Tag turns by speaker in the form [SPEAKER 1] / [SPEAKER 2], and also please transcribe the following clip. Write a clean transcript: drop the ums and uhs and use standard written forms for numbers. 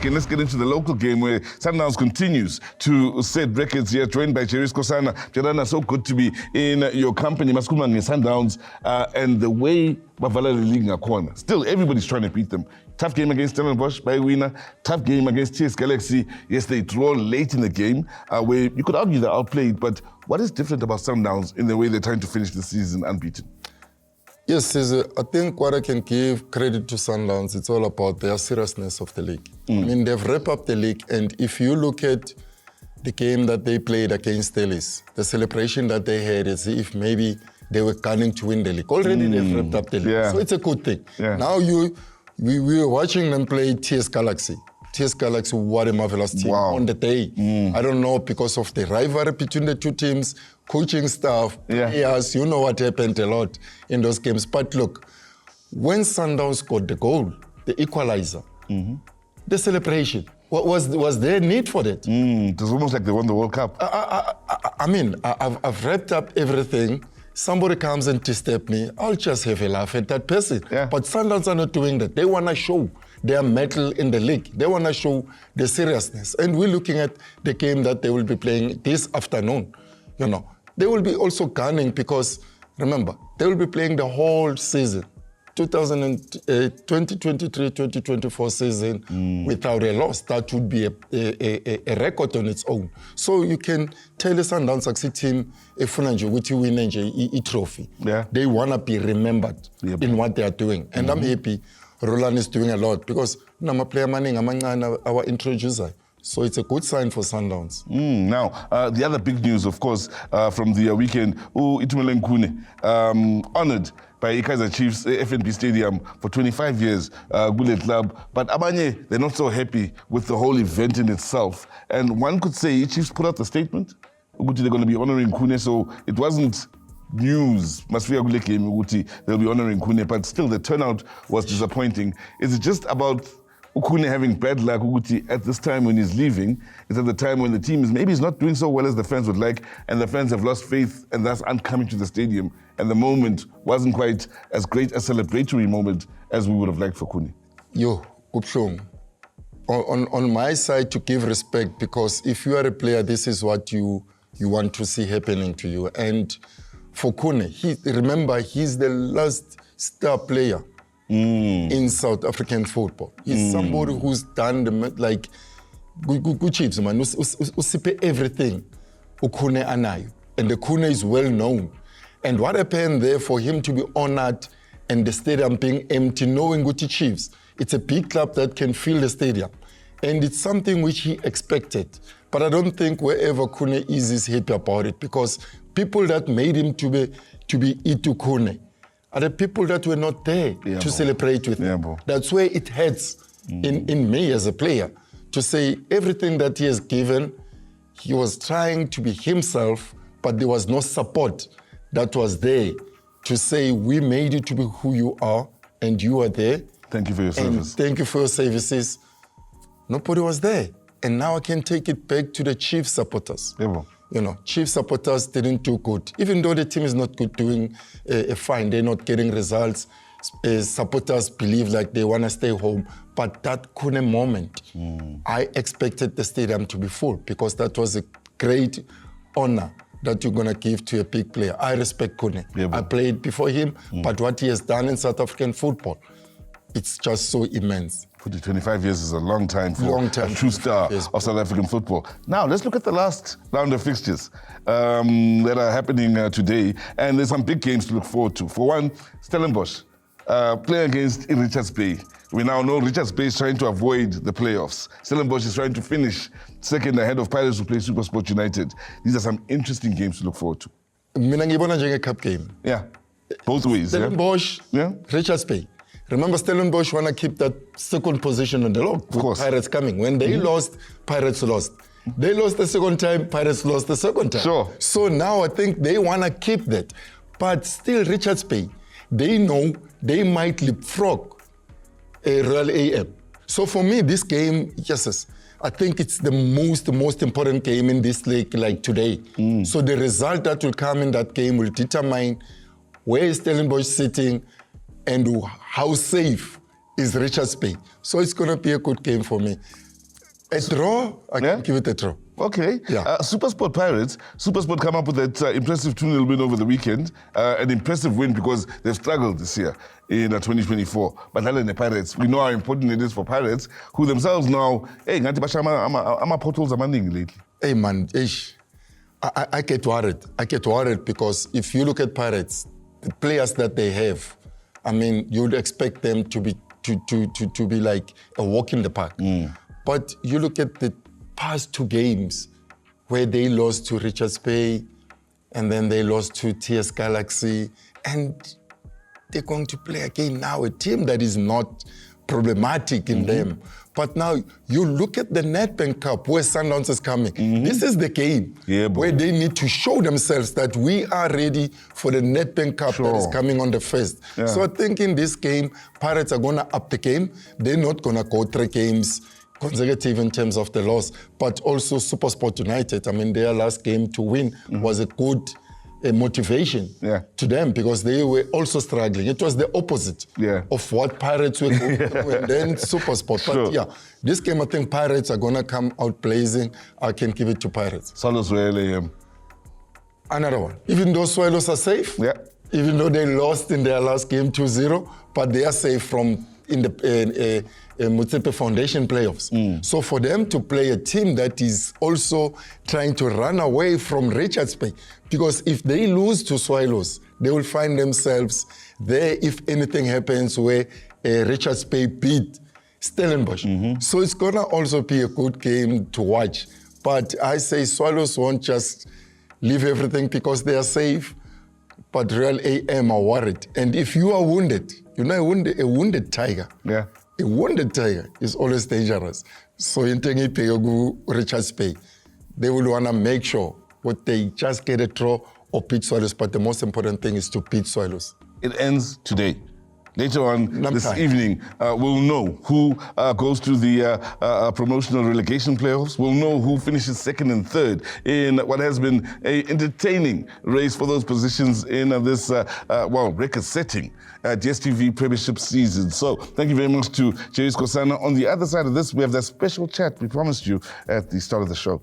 [SPEAKER 1] weekend, let's get into the local game where Sundowns continues to set records here, joined by Jerry Sikhosana. Jerana, so good to be in your company. Maskumange Sundowns, and the way Bavala League corner. Still, everybody's trying to beat them. Tough game against Stellenbosch by winner. Tough game against TS Galaxy. Yes, they draw late in the game, where you could argue they're outplayed. But what is different about Sundowns in the way they're trying to finish the season unbeaten?
[SPEAKER 2] Yes, Sizwe, I think what I can give credit to Sundowns, it's all about their seriousness of the league. I mean, they've wrapped up the league, and if you look at the game that they played against Stellis, the celebration that they had is if maybe they were gunning to win the league. Already they've wrapped up the league, so it's a good thing. Now we were watching them play TS Galaxy. TS Galaxy, what a marvelous team on the day. I don't know, because of the rivalry between the two teams, coaching staff, players, you know what happened a lot in those games. But look, when Sundowns got the goal, the equalizer, the celebration, was there a need for that?
[SPEAKER 1] It was almost like they won the World Cup.
[SPEAKER 2] I mean, I've wrapped up everything. Somebody comes and disturb me, I'll just have a laugh at that person. But Sundowns are not doing that. They want to show their mettle in the league. They want to show the seriousness. And we're looking at the game that they will be playing this afternoon. You know, they will be also gunning because, remember, they will be playing the whole season. 2023-2024 season without a loss. That would be a record on its own. So you can tell the Sundowns Saxi team, if you win a trophy, they want to be remembered in what they are doing. And I'm happy Roland is doing a lot because I'm a player manning, our introducer. So it's a good sign for Sundowns.
[SPEAKER 1] Now, the other big news, of course, from the weekend, Itumeleng Khune, honored by Kaizer Chiefs FNB Stadium for 25 years, Gule Club. But Abanye, they're not so happy with the whole event in itself. And one could say Chiefs put out the statement, they're going to be honoring Khune, so it wasn't news. They'll be honoring Khune, but still the turnout was disappointing. Is it just about Khune having bad luck at this time when he's leaving? It's at the time when the team is maybe not doing so well as the fans would like, and the fans have lost faith and thus aren't coming to the stadium, and the moment wasn't quite as great a celebratory moment as we would have liked for Khune.
[SPEAKER 2] Yo, Kupshong, on my side, to give respect, because if you are a player, this is what you want to see happening to you. And for Khune, remember, he's the last star player in South African football. He's somebody who's done good Chiefs, man. Usipe everything. Khune anayo, and the Khune is well known. And what happened there for him to be honored and the stadium being empty, knowing Gucci Chiefs, it's a big club that can fill the stadium, and it's something which he expected. But I don't think wherever Khune is happy about it, because people that made him to be Itu Khune are the people that were not there to celebrate with him. That's where it hurts in me as a player, to say everything that he has given, he was trying to be himself, but there was no support that was there to say, we made you to be who you are, and you are there.
[SPEAKER 1] Thank you for your service.
[SPEAKER 2] Thank you for your services. Nobody was there. And now I can take it back to the Chiefs supporters. You know, Chiefs supporters didn't do good. Even though the team is not good, doing fine, they're not getting results. Supporters believe like they want to stay home. But that Khune moment, I expected the stadium to be full, because that was a great honor that you're going to give to a big player. I respect Khune. I played before him, but what he has done in South African football, it's just so immense.
[SPEAKER 1] 25 years is a long time for a true star of South African football. Now, let's look at the last round of fixtures that are happening today. And there's some big games to look forward to. For one, Stellenbosch playing against Richards Bay. We now know Richards Bay is trying to avoid the playoffs. Stellenbosch is trying to finish second ahead of Pirates, who play SuperSport United. These are some interesting games to look forward to.
[SPEAKER 2] Mina ngibona njenge cup game.
[SPEAKER 1] Yeah, both ways.
[SPEAKER 2] Stellenbosch, Richards Bay. Remember, Stellenbosch want to keep that second position on the log.
[SPEAKER 1] Of course.
[SPEAKER 2] Pirates coming. When they lost, Pirates lost. They lost the second time, Pirates lost the second time.
[SPEAKER 1] Sure.
[SPEAKER 2] So now I think they want to keep that. But still, Richards Bay, they know they might leapfrog a Royal AM. So for me, this game, yes, I think it's the most important game in this league like today. So the result that will come in that game will determine where is Stellenbosch sitting and how safe is Richards Bay. So it's going to be a good game for me. A draw? I can give it a draw.
[SPEAKER 1] Okay.
[SPEAKER 2] Yeah.
[SPEAKER 1] SuperSport Pirates. SuperSport come up with that impressive 2-0 win over the weekend. An impressive win because they've struggled this year in 2024. But other than the Pirates, we know how important it is for Pirates, who themselves now, hey, ngathi basha ama portals amaningi lately.
[SPEAKER 2] Hey man, I get worried. I get worried because if you look at Pirates, the players that they have, I mean, you'd expect them to be like a walk in the park. But you look at the past 2 games where they lost to Richards Bay and then they lost to TS Galaxy, and they're going to play again now, a team that is not problematic in them. But now you look at the Nedbank Cup where Sundowns is coming. This is the game where they need to show themselves that we are ready for the Nedbank Cup that is coming on the 1st. So I think in this game, Pirates are going to up the game. They're not going to go 3 games consecutive in terms of the loss, but also SuperSport United. I mean, their last game to win was a good motivation to them because they were also struggling. It was the opposite of what Pirates were going through and then SuperSport. But yeah, this game I think Pirates are going to come out blazing. I can give it to Pirates.
[SPEAKER 1] Swallows really.
[SPEAKER 2] Another one. Even though Swallows are safe, even though they lost in their last game 2-0, but they are safe from in the Motsepe Foundation playoffs. So for them to play a team that is also trying to run away from Richards Bay, because if they lose to Swallows, they will find themselves there if anything happens where Richards Bay beat Stellenbosch. So it's going to also be a good game to watch. But I say Swallows won't just leave everything because they are safe, but Real AM are worried. And if you are wounded, you know, a wounded tiger. A wounded tiger is always dangerous. So in Richards Bay, they will want to make sure what they just get a draw or beat Swallows. But the most important thing is to beat Swallows.
[SPEAKER 1] It ends today. Later on this evening, we'll know who goes to the promotional relegation playoffs. We'll know who finishes 2nd and 3rd in what has been an entertaining race for those positions in this, record-setting DSTV Premiership season. So thank you very much to Jerry Sikhosana. On the other side of this, we have that special chat we promised you at the start of the show.